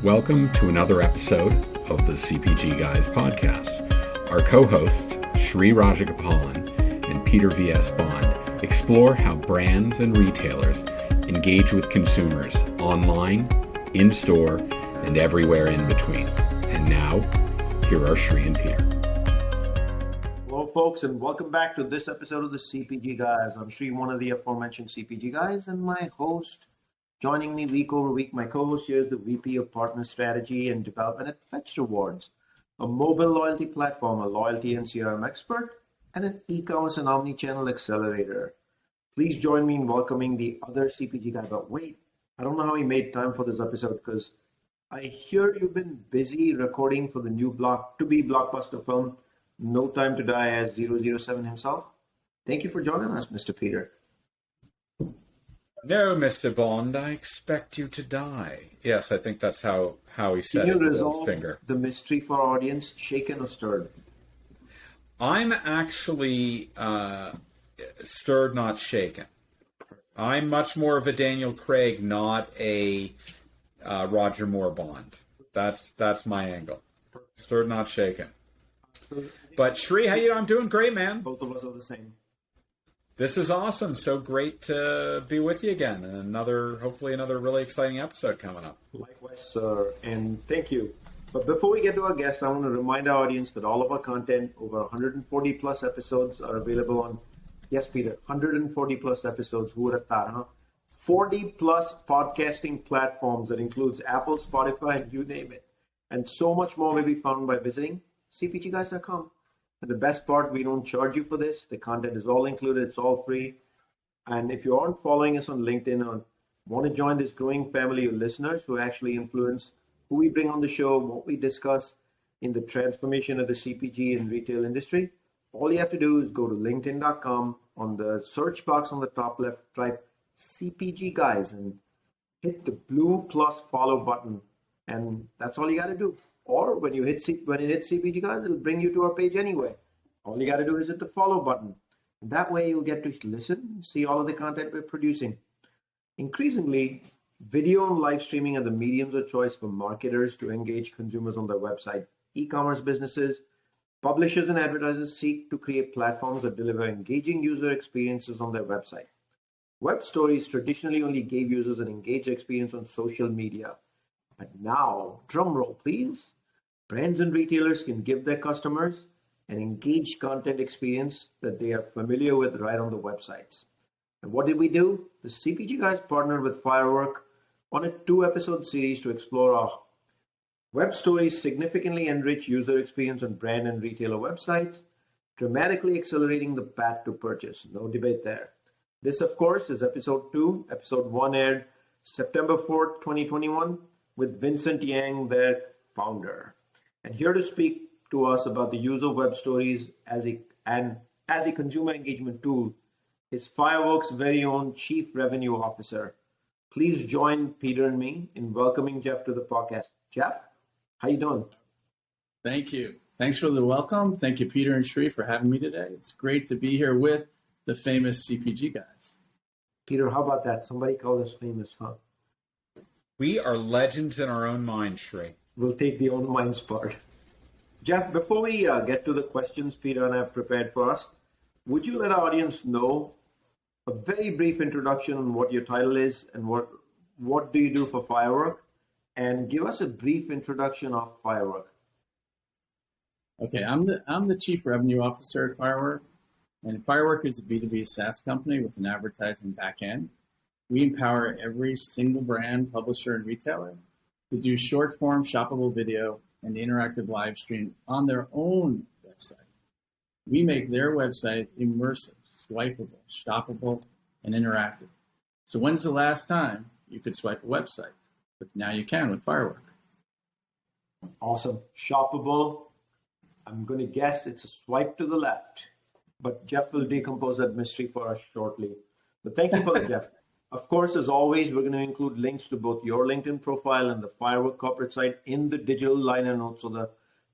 Welcome to another episode of the CPGGUYS podcast. Our co-hosts, Sri Rajagopalan and Peter V.S. Bond, explore how brands and retailers engage with consumers online, in-store, and everywhere in between. And now, here are Sri and Peter. Hello, folks, and welcome back to this episode of the CPG Guys. I'm Sri, one of the aforementioned CPG Guys, and my host. Joining me week over week, my co-host here is the VP of Partner Strategy and Development at Fetch Rewards, a mobile loyalty platform, a loyalty and CRM expert, and an e-commerce and omni-channel accelerator. Please join me in welcoming the other CPG guy. But wait, I don't know how he made time for this episode because I hear you've been busy recording for the new to-be blockbuster film, No Time to Die as 007 himself. Thank you for joining us, Mr. Peter. No, Mr. Bond, I expect you to die. Yes, I think that's how he said it Can you with resolve the finger. the mystery for our audience, shaken or stirred? I'm actually stirred, not shaken. I'm much more of a Daniel Craig, not a Roger Moore Bond. That's my angle. Stirred, not shaken. But Sri, how you? I'm doing great, man. Both of us are the same. This is awesome. So great to be with you again. And hopefully another really exciting episode coming up. Likewise, sir. And thank you. But before we get to our guests, I want to remind our audience that all of our content, over 140 plus episodes, are available on, yes, Peter, 140 plus episodes. Who would have thought, huh? 40 plus podcasting platforms that includes Apple, Spotify, and you name it. And so much more may be found by visiting cpgguys.com. And the best part, we don't charge you for this. The content is all included. It's all free. And if you aren't following us on LinkedIn or want to join this growing family of listeners who actually influence who we bring on the show, what we discuss in the transformation of the CPG and retail industry, all you have to do is go to linkedin.com. On the search box on the top left, type CPG Guys and hit the blue plus follow button. And that's all you got to do. Or when it hits CPG Guys, it'll bring you to our page anyway. All you got to do is hit the follow button. And that way you'll get to listen and see all of the content we're producing. Increasingly, video and live streaming are the mediums of choice for marketers to engage consumers on their website. E-commerce businesses, publishers, and advertisers seek to create platforms that deliver engaging user experiences on their website. Web stories traditionally only gave users an engaged experience on social media. But now, drum roll please, brands and retailers can give their customers an engaged content experience that they are familiar with right on the websites. And what did we do? The CPG Guys partnered with Firework on a 2-episode series to explore how web stories significantly enrich user experience on brand and retailer websites, dramatically accelerating the path to purchase. No debate there. This, of course, is episode 2. Episode 1 aired September 4th, 2021. With Vincent Yang, their founder. And here to speak to us about the use of web stories as a consumer engagement tool is Firework's very own Chief Revenue Officer. Please join Peter and me in welcoming Jeff to the podcast. Jeff, how you doing? Thank you. Thanks for the welcome. Thank you, Peter and Sri, for having me today. It's great to be here with the famous CPG guys. Peter, how about that? Somebody called us famous, huh? We are legends in our own mind, Sri. We'll take the own minds part. Jeff, before we get to the questions Peter and I have prepared for us, would you let our audience know a very brief introduction on what your title is and what do you do for Firework? And give us a brief introduction of Firework. Okay, I'm the Chief Revenue Officer at Firework. And Firework is a B2B SaaS company with an advertising backend. We empower every single brand, publisher, and retailer to do short-form shoppable video and interactive live stream on their own website. We make their website immersive, swipeable, shoppable, and interactive. So when's the last time you could swipe a website? But now you can with Firework. Awesome. Shoppable. I'm going to guess it's a swipe to the left. But Jeff will decompose that mystery for us shortly. But thank you for that, Jeff. Of course, as always, we're going to include links to both your LinkedIn profile and the Firework corporate site in the digital liner notes of the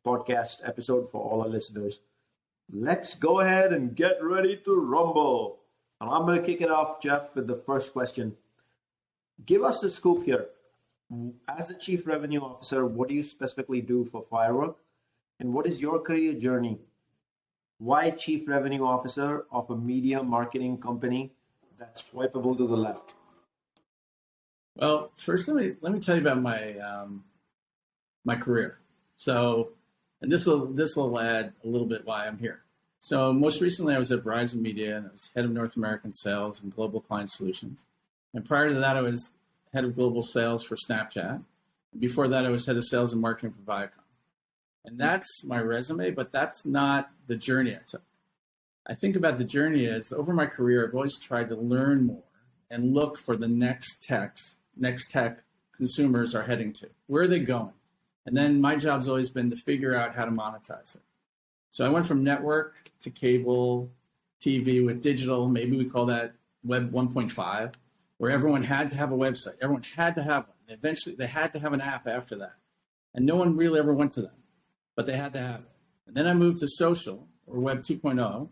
podcast episode for all our listeners. Let's go ahead and get ready to rumble. And I'm going to kick it off, Jeff, with the first question. Give us the scoop here. As a Chief Revenue Officer, what do you specifically do for Firework? And what is your career journey? Why Chief Revenue Officer of a media marketing company that's swipeable to the left? Well, first, let me tell you about my career. So, and this will add a little bit why I'm here. So, most recently, I was at Verizon Media, and I was head of North American sales and global client solutions. And prior to that, I was head of global sales for Snapchat. Before that, I was head of sales and marketing for Viacom. And that's my resume, but that's not the journey I took. I think about the journey as over my career, I've always tried to learn more and look for the next tech consumers are heading to. Where are they going? And then my job's always been to figure out how to monetize it. So I went from network to cable, TV with digital, maybe we call that Web 1.5, where everyone had to have a website. Everyone had to have one. Eventually, they had to have an app after that. And no one really ever went to them, but they had to have it. And then I moved to social, or Web 2.0,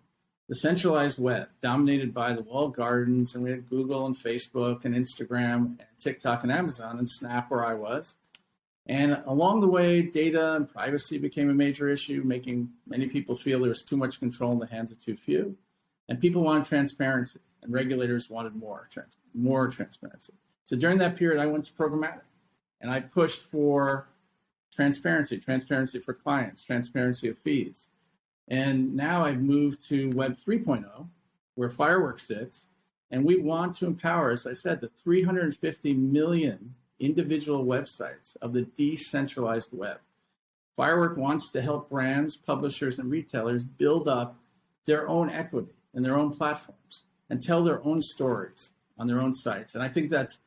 the centralized web, dominated by the walled gardens, and we had Google and Facebook and Instagram and TikTok and Amazon and Snap where I was. And along the way, data and privacy became a major issue, making many people feel there was too much control in the hands of too few. And people wanted transparency, and regulators wanted more transparency. So during that period, I went to programmatic, and I pushed for transparency for clients, transparency of fees. And now I've moved to Web 3.0, where Firework sits, and we want to empower, as I said, the 350 million individual websites of the decentralized web. Firework wants to help brands, publishers, and retailers build up their own equity in their own platforms and tell their own stories on their own sites. And I think that's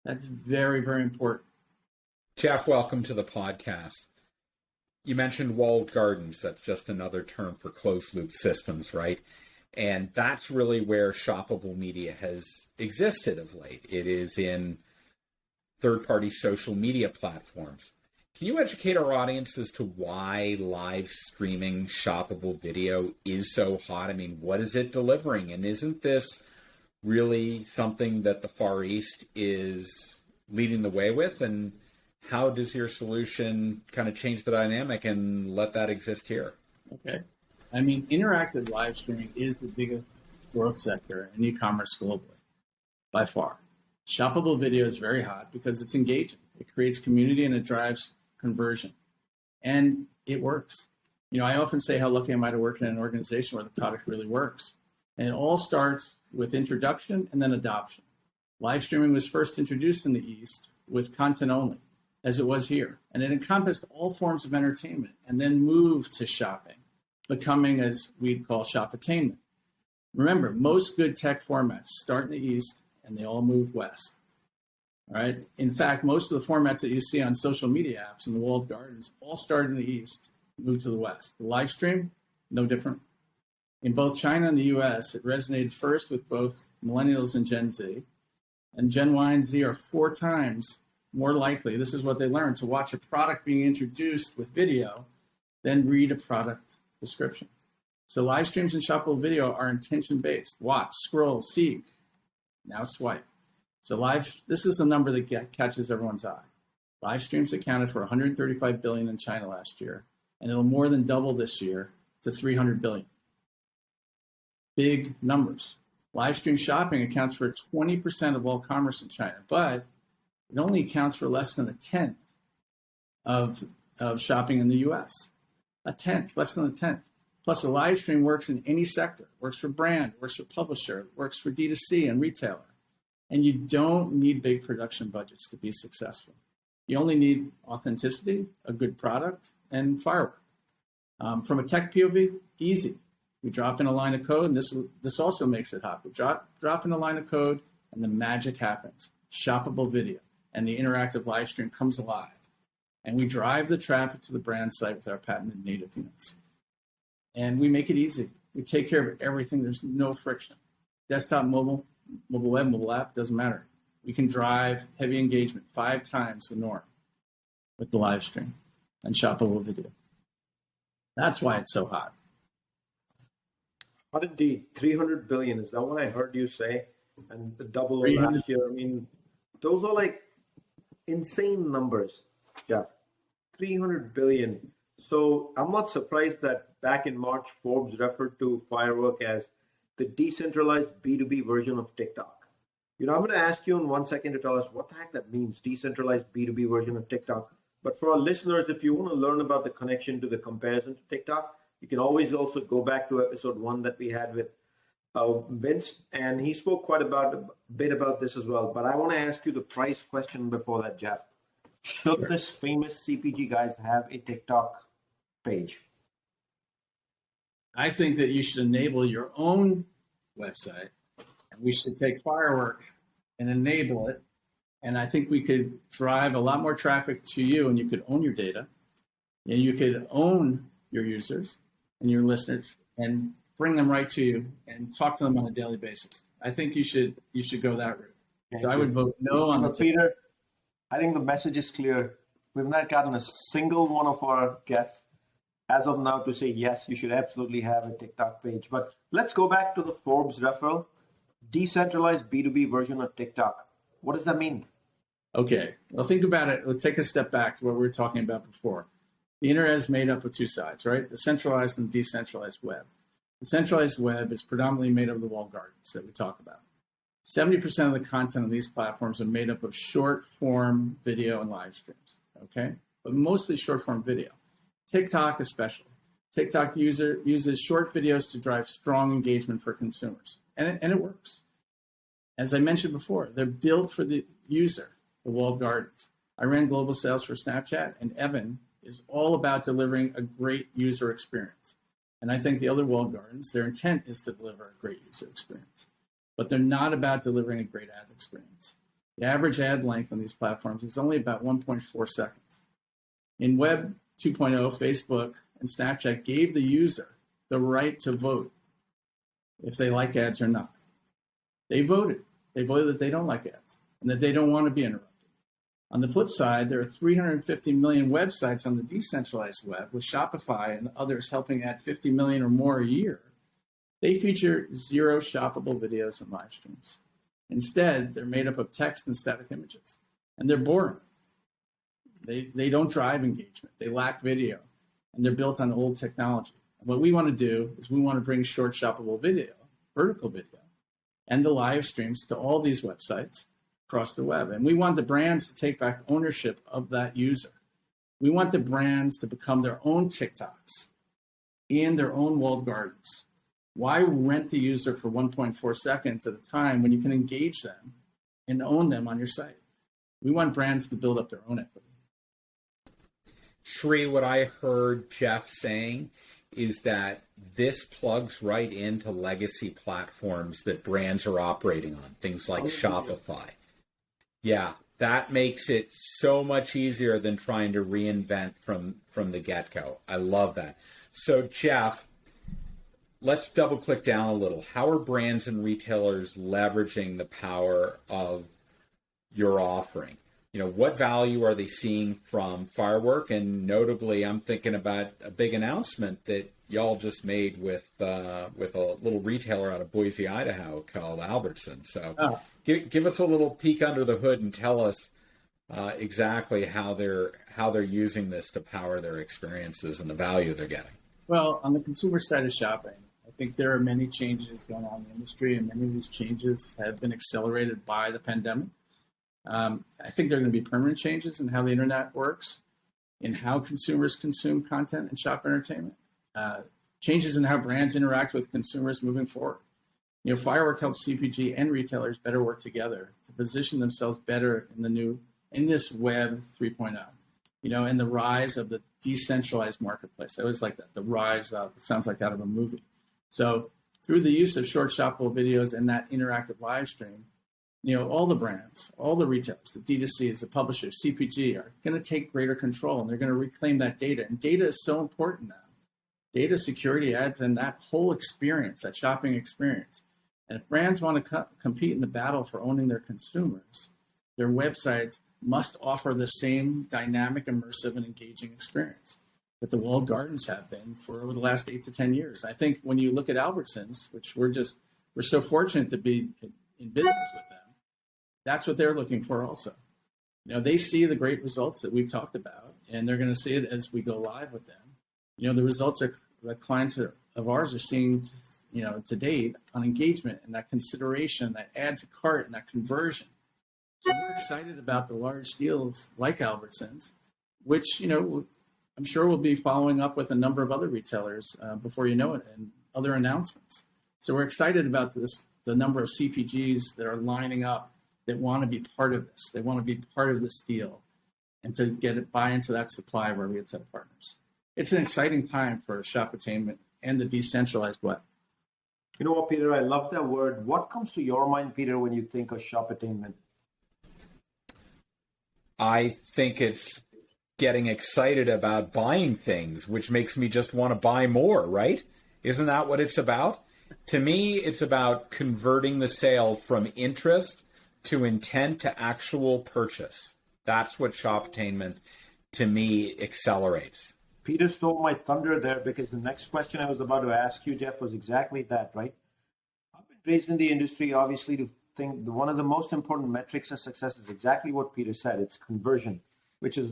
very, very important. Jeff, welcome to the podcast. You mentioned walled gardens. That's just another term for closed loop systems, right? And that's really where shoppable media has existed of late. It is in third-party social media platforms. Can you educate our audience as to why live streaming shoppable video is so hot? I mean, what is it delivering? And isn't this really something that the Far East is leading the way with? And how does your solution kind of change the dynamic and let that exist here? Okay. I mean, interactive live streaming is the biggest growth sector in e-commerce globally, by far. Shoppable video is very hot because it's engaging. It creates community and it drives conversion. And it works. You know, I often say how lucky am I to work in an organization where the product really works. And it all starts with introduction and then adoption. Live streaming was first introduced in the East with content only, as it was here. And it encompassed all forms of entertainment and then moved to shopping, becoming, as we'd call, shop-attainment. Remember, most good tech formats start in the East and they all move west. All right. In fact, most of the formats that you see on social media apps and the walled gardens all started in the East, moved to the West. The live stream, no different. In both China and the US, it resonated first with both millennials and Gen Z. And Gen Y and Z are 4 times more likely, this is what they learned, to watch a product being introduced with video than read a product description. So live streams and shoppable video are intention-based. Watch, scroll, seek, now swipe. So this is the number that catches everyone's eye. Live streams accounted for 135 billion in China last year, and it'll more than double this year to 300 billion. Big numbers. Live stream shopping accounts for 20% of all commerce in China, but it only accounts for less than 1/10 of shopping in the US. 1/10, less than 1/10. Plus, a live stream works in any sector. Works for brand, works for publisher, works for D2C and retailer. And you don't need big production budgets to be successful. You only need authenticity, a good product, and Firework. From a tech POV, easy. We drop in a line of code, and this also makes it hot. We drop in a line of code, and the magic happens. Shoppable video, and the interactive live stream comes alive. And we drive the traffic to the brand site with our patented native units. And we make it easy. We take care of everything. There's no friction. Desktop, mobile web, mobile app, doesn't matter. We can drive heavy engagement 5 times the norm with the live stream and shoppable video. That's why it's so hot. Hot indeed. 300 billion. Is that what I heard you say? And the double last year. I mean, those are like insane numbers, Jeff. 300 billion. So I'm not surprised that back in March, Forbes referred to Firework as the decentralized B2B version of TikTok. I'm going to ask you in 1 second to tell us what the heck that means, decentralized B2B version of TikTok. But for our listeners, if you want to learn about the connection to the comparison to TikTok, you can always also go back to episode 1 that we had with Vince, and he spoke quite a bit about this as well. But I want to ask you the price question before that, Jeff. Should this famous CPG guys have a TikTok page? I think that you should enable your own website, and we should take Firework and enable it. And I think we could drive a lot more traffic to you, and you could own your data, and you could own your users and your listeners, and bring them right to you and talk to them on a daily basis. I think you should go that route. So I would vote no on the Peter. I think the message is clear. We've not gotten a single one of our guests as of now to say, yes, you should absolutely have a TikTok page. But let's go back to the Forbes referral. Decentralized B2B version of TikTok. What does that mean? Okay, well, think about it. Let's take a step back to what we were talking about before. The internet is made up of two sides, right? The centralized and decentralized web. The centralized web is predominantly made up of the walled gardens that we talk about. 70% of the content on these platforms are made up of short form video and live streams, okay? But mostly short form video. TikTok especially. TikTok uses short videos to drive strong engagement for consumers, and it works. As I mentioned before, they're built for the user, the walled gardens. I ran global sales for Snapchat, and Evan is all about delivering a great user experience. And I think the other walled gardens, their intent is to deliver a great user experience, but they're not about delivering a great ad experience. The average ad length on these platforms is only about 1.4 seconds. In Web 2.0, Facebook and Snapchat gave the user the right to vote if they like ads or not. They voted. They voted that they don't like ads and that they don't want to be interrupted. On the flip side, there are 350 million websites on the decentralized web, with Shopify and others helping add 50 million or more a year. They feature zero shoppable videos and live streams. Instead, they're made up of text and static images, and they're boring. They don't drive engagement. They lack video, and they're built on old technology. And what we want to do is we want to bring short shoppable video, vertical video, and the live streams to all these websites across the web. And we want the brands to take back ownership of that user. We want the brands to become their own TikToks in their own walled gardens. Why rent the user for 1.4 seconds at a time when you can engage them and own them on your site? We want brands to build up their own equity. Shri, what I heard Jeff saying is that this plugs right into legacy platforms that brands are operating on, things like Shopify. Yeah, that makes it so much easier than trying to reinvent from the get-go. I love that. So, Jeff, let's double click down a little. How are brands and retailers leveraging the power of your offering? What value are they seeing from Firework? And notably, I'm thinking about a big announcement that y'all just made with a little retailer out of Boise, Idaho called Albertsons. So give us a little peek under the hood and tell us exactly how they're using this to power their experiences and the value they're getting. Well, on the consumer side of shopping, I think there are many changes going on in the industry, and many of these changes have been accelerated by the pandemic. I think there are going to be permanent changes in how the internet works, in how consumers consume content and shop entertainment, changes in how brands interact with consumers moving forward. Firework helps CPG and retailers better work together to position themselves better in this Web 3.0, and the rise of the decentralized marketplace. I always like that. The rise of, it sounds like out of a movie. So through the use of short shoppable videos and that interactive live stream, all the brands, all the retailers, the D2Cs, the publishers, CPG are going to take greater control, and they're going to reclaim that data. And data is so important now. Data security adds in that whole experience, that shopping experience. And if brands want to compete in the battle for owning their consumers, their websites must offer the same dynamic, immersive, and engaging experience that the walled gardens have been for over the last 8 to 10 years. I think when you look at Albertsons, which we're so fortunate to be in business with them, that's what they're looking for also. They see the great results that we've talked about, and they're going to see it as we go live with them. The results the clients of ours are seeing, to date on engagement and that consideration, that add to cart and that conversion. So we're excited about the large deals like Albertsons, which, I'm sure we'll be following up with a number of other retailers before you know it, and other announcements. So we're excited about the number of CPGs that are lining up that want to be part of this. They want to be part of this deal and to buy into that supply of our retail partners. It's an exciting time for shoppertainment and the decentralized web. You know what, Peter? I love that word. What comes to your mind, Peter, when you think of shoppertainment? I think it's getting excited about buying things, which makes me just want to buy more, right? Isn't that what it's about? To me, it's about converting the sale from interest to intent to actual purchase. That's what shoppertainment, to me, accelerates. Peter stole my thunder there, because the next question I was about to ask you, Jeff, was exactly that, right? I've been raised in the industry, obviously, to think one of the most important metrics of success is exactly what Peter said. It's conversion, which is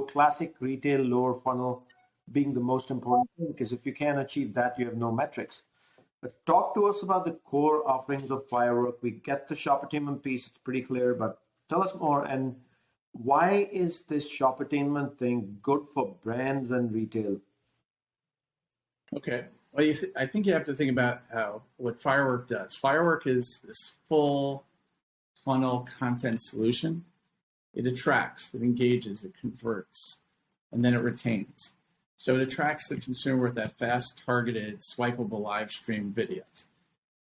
classic retail lower funnel being the most important thing, because if you can't achieve that, you have no metrics. But talk to us about the core offerings of Firework. We get the shoppertainment piece, it's pretty clear, but tell us more. And why is this shoppertainment thing good for brands and retail? Okay. Well, I think you have to think about what Firework does. Firework is this full funnel content solution. It attracts, it engages, it converts, and then it retains. So it attracts the consumer with that fast, targeted, swipeable live stream videos.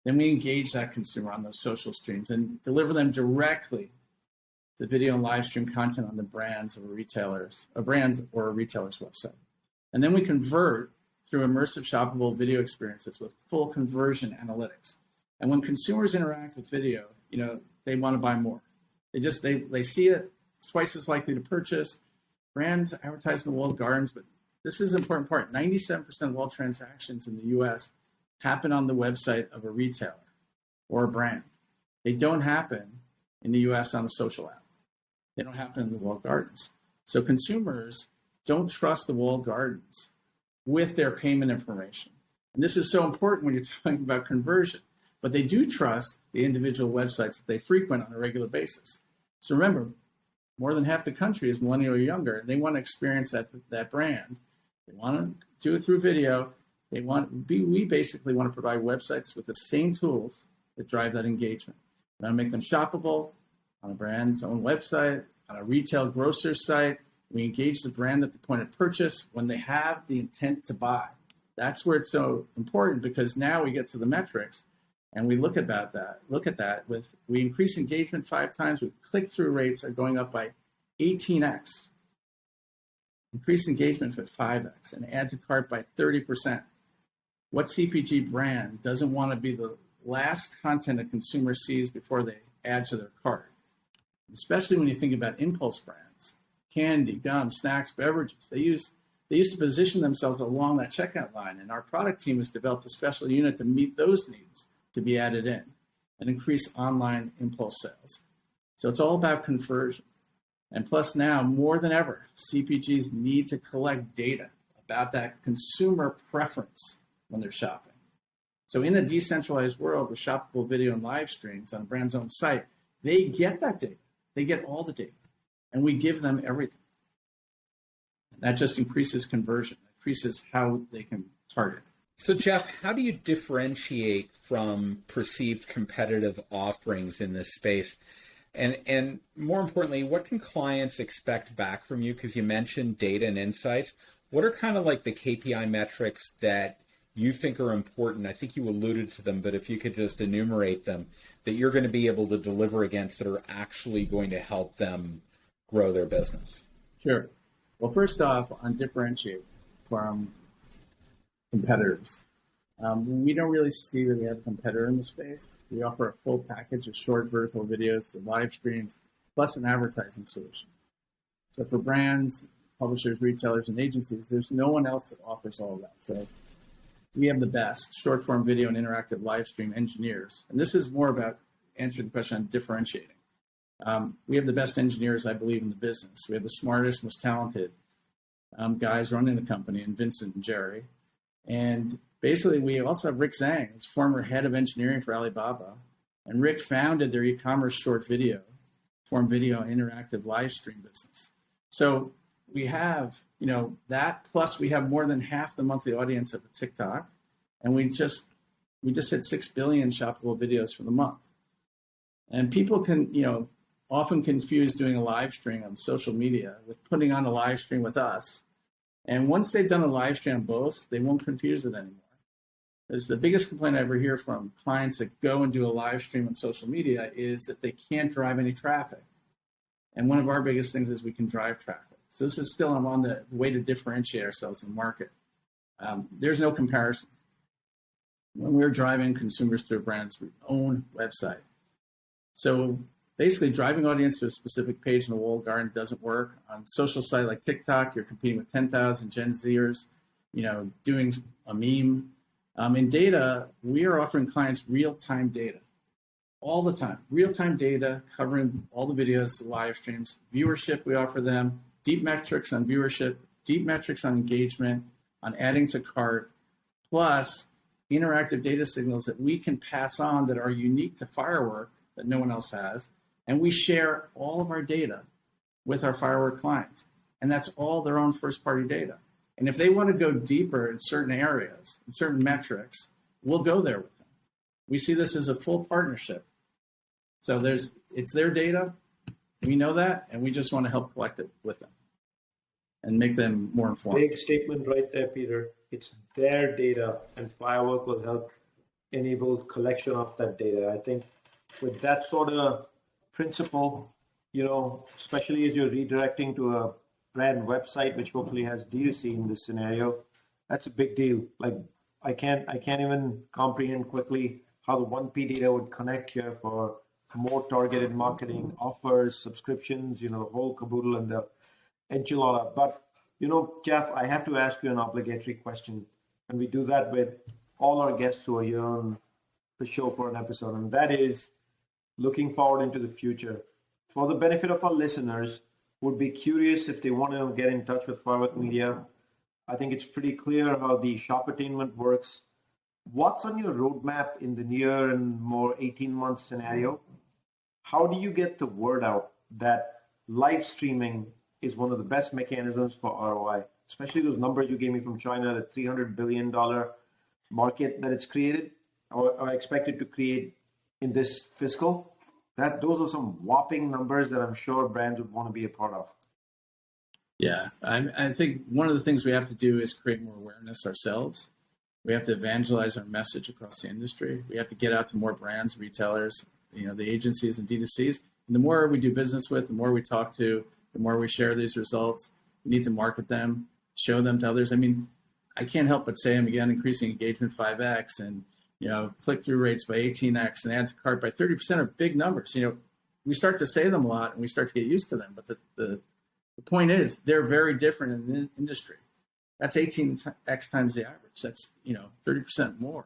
Then we engage that consumer on those social streams and deliver them directly to video and live stream content on the brands or a retailer's website. And then we convert through immersive shoppable video experiences with full conversion analytics. And when consumers interact with video, they want to buy more. They see it, it's twice as likely to purchase. Brands advertise in the walled gardens, but this is an important part. 97% of all transactions in the US happen on the website of a retailer or a brand. They don't happen in the US on a social app. They don't happen in the walled gardens. So consumers don't trust the walled gardens with their payment information. And this is so important when you're talking about conversion. But they do trust the individual websites that they frequent on a regular basis. So remember, more than half the country is millennial or younger. They want to experience that brand. They want to do it through video. We basically want to provide websites with the same tools that drive that engagement. We want to make them shoppable on a brand's own website, on a retail grocer's site. We engage the brand at the point of purchase when they have the intent to buy. That's where it's so important, because now we get to the metrics and we look at that. We increase engagement 5 times. Click-through rates are going up by 18x. Increase engagement at 5x, and add to cart by 30%. What CPG brand doesn't want to be the last content a consumer sees before they add to their cart? Especially when you think about impulse brands, candy, gum, snacks, beverages. They used to position themselves along that checkout line, and our product team has developed a special unit to meet those needs to be added in and increase online impulse sales. So it's all about conversion. And plus now, more than ever, CPGs need to collect data about that consumer preference when they're shopping. So in a decentralized world with shoppable video and live streams on a brand's own site, they get that data. They get all the data. And we give them everything. And that just increases conversion, increases how they can target. So Jeff, how do you differentiate from perceived competitive offerings in this space? And more importantly, what can clients expect back from you? Because you mentioned data and insights. What are kind of like the KPI metrics that you think are important? I think you alluded to them, but if you could just enumerate them, that you're going to be able to deliver against that are actually going to help them grow their business. Sure. Well, first off, on differentiate from competitors. We don't really see that we have a competitor in the space. We offer a full package of short vertical videos, the live streams, plus an advertising solution. So for brands, publishers, retailers, and agencies, there's no one else that offers all of that. So we have the best short form video and interactive live stream engineers. And this is more about answering the question on differentiating. We have the best engineers, I believe, in the business. We have the smartest, most talented guys running the company, and Vincent and Jerry. And basically, we also have Rick Zhang, who's former head of engineering for Alibaba. And Rick founded their e-commerce short video, form video, and interactive live stream business. So we have, that, plus we have more than half the monthly audience of the TikTok. And we just hit 6 billion shoppable videos for the month. And people can, often confuse doing a live stream on social media with putting on a live stream with us. And once they've done a live stream on both, they won't confuse it anymore. Because the biggest complaint I ever hear from clients that go and do a live stream on social media is that they can't drive any traffic. And one of our biggest things is we can drive traffic. So this is still on the way to differentiate ourselves in the market. There's no comparison. When we're driving consumers to a brand's own website. So basically, driving audience to a specific page in the walled garden doesn't work. On social site like TikTok, you're competing with 10,000 Gen Zers, doing a meme. In data, we are offering clients real-time data all the time. Real-time data covering all the videos, the live streams, viewership we offer them, deep metrics on viewership, deep metrics on engagement, on adding to cart, plus interactive data signals that we can pass on that are unique to Firework that no one else has. And we share all of our data with our Firework clients. And that's all their own first-party data. And if they want to go deeper in certain areas, in certain metrics, we'll go there with them. We see this as a full partnership. So it's their data, we know that, and we just want to help collect it with them and make them more informed. Big statement right there, Peter. It's their data, and Firework will help enable collection of that data. I think with that sort of principle, especially as you're redirecting to a brand website, which hopefully has D2C in this scenario, that's a big deal. Like I can't even comprehend quickly how the 1P data would connect here for more targeted marketing, offers, subscriptions, the whole caboodle and the enchilada. But, Jeff, I have to ask you an obligatory question. And we do that with all our guests who are here on the show for an episode. And that is looking forward into the future. For the benefit of our listeners, would be curious if they want to get in touch with Firework Media. I think it's pretty clear how the shoppertainment works. What's on your roadmap in the near and more 18-month scenario? How do you get the word out that live streaming is one of the best mechanisms for ROI, especially those numbers you gave me from China, the $300 billion market that it's created or expected to create in this fiscal? Those are some whopping numbers that I'm sure brands would want to be a part of. Yeah, I think one of the things we have to do is create more awareness ourselves. We have to evangelize our message across the industry. We have to get out to more brands, retailers, the agencies and D2Cs. And the more we do business with, the more we talk to, the more we share these results. We need to market them, show them to others. I mean, I can't help but say I'm again increasing engagement 5x and click-through rates by 18x and add to cart by 30% are big numbers. We start to say them a lot and we start to get used to them. But the point is, they're very different in the industry. That's 18x times the average. That's 30% more.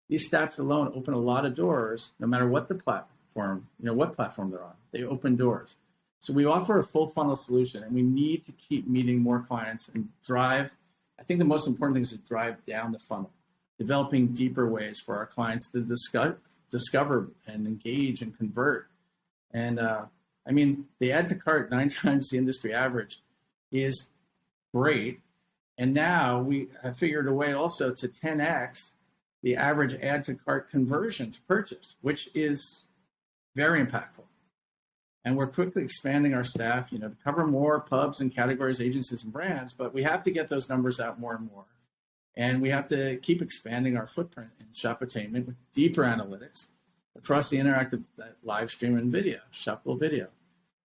These stats alone open a lot of doors, no matter what the platform, what platform they're on. They open doors. So we offer a full funnel solution, and we need to keep meeting more clients and drive. I think the most important thing is to drive down the funnel, developing deeper ways for our clients to discover and engage and convert. And the add to cart 9 times the industry average is great. And now we have figured a way also to 10x the average add to cart conversion to purchase, which is very impactful. And we're quickly expanding our staff, to cover more pubs and categories, agencies and brands, but we have to get those numbers out more and more. And we have to keep expanding our footprint in shoppertainment with deeper analytics across the interactive live stream and video, shoppable video.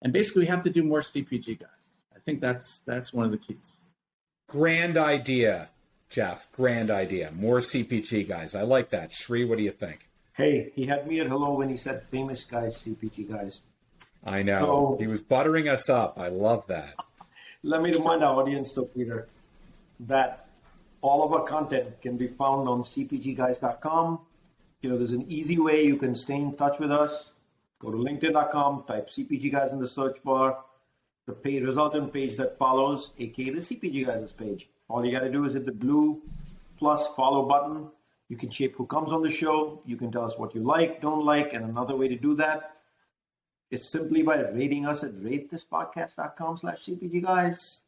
And basically, we have to do more CPG guys. I think that's one of the keys. Grand idea, Jeff. Grand idea. More CPG guys. I like that. Shri, what do you think? Hey, he had me at hello when he said famous guys, CPG guys. I know. So, he was buttering us up. I love that. Let me remind our audience, though, Peter, that all of our content can be found on cpgguys.com. There's an easy way you can stay in touch with us. Go to linkedin.com, type CPG Guys in the search bar. The resultant page that follows, aka the CPG Guys page. All you got to do is hit the blue plus follow button. You can shape who comes on the show. You can tell us what you like, don't like, and another way to do that is simply by rating us at ratethispodcast.com/CPG Guys.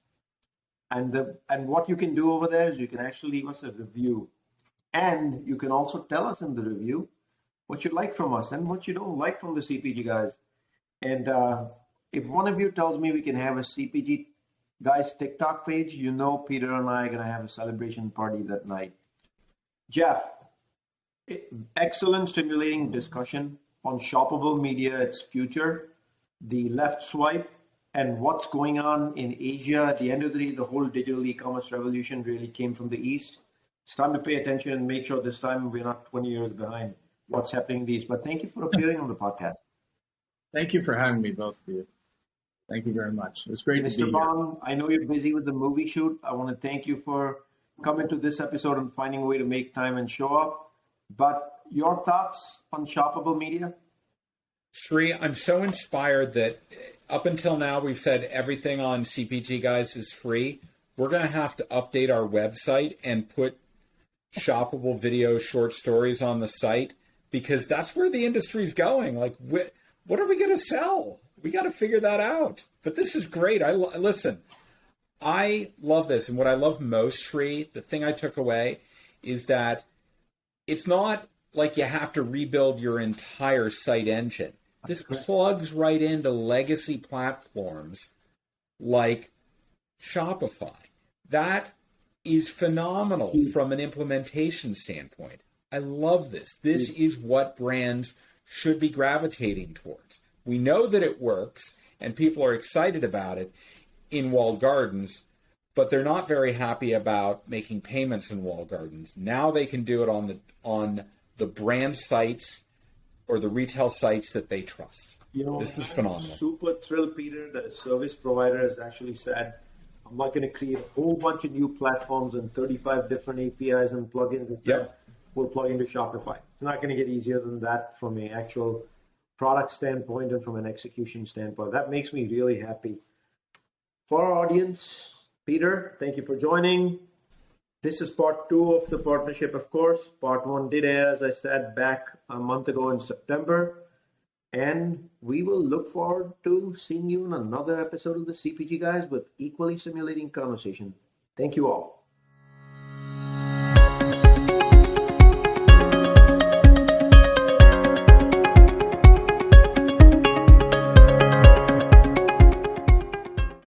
And what you can do over there is you can actually leave us a review. And you can also tell us in the review what you like from us and what you don't like from the CPG Guys. And if one of you tells me we can have a CPG Guys TikTok page, you know Peter and I are going to have a celebration party that night. Jeff, excellent stimulating discussion on shoppable media, its future, the left swipe, and what's going on in Asia. At the end of the day, the whole digital e-commerce revolution really came from the East. It's time to pay attention and make sure this time we're not 20 years behind what's happening in these. But thank you for appearing on the podcast. Thank you for having me, both of you. Thank you very much. It's great to be Mr. here. Bond, I know you're busy with the movie shoot. I want to thank you for coming to this episode and finding a way to make time and show up. But your thoughts on shoppable media? Sri, I'm so inspired that up until now we've said everything on CPG Guys is free. We're going to have to update our website and put shoppable video short stories on the site because that's where the industry's going. Like, what are we going to sell? We got to figure that out. But this is great. Listen, I love this. And what I love most, Sri, the thing I took away is that it's not like you have to rebuild your entire site engine. This plugs right into legacy platforms like Shopify. That is phenomenal from an implementation standpoint. I love this. This is what brands should be gravitating towards. We know that it works and people are excited about it in walled gardens, but they're not very happy about making payments in walled gardens. Now they can do it on the brand sites or the retail sites that they trust. This is phenomenal. I'm super thrilled, Peter, that a service provider has actually said, I'm not going to create a whole bunch of new platforms and 35 different APIs and plugins. Yep. We'll plug into Shopify. It's not going to get easier than that from an actual product standpoint and from an execution standpoint. That makes me really happy. For our audience, Peter, thank you for joining. This is part 2 of the partnership, of course. Part 1 did air, as I said, back a month ago in September. And we will look forward to seeing you in another episode of the CPG Guys with equally stimulating conversation. Thank you all.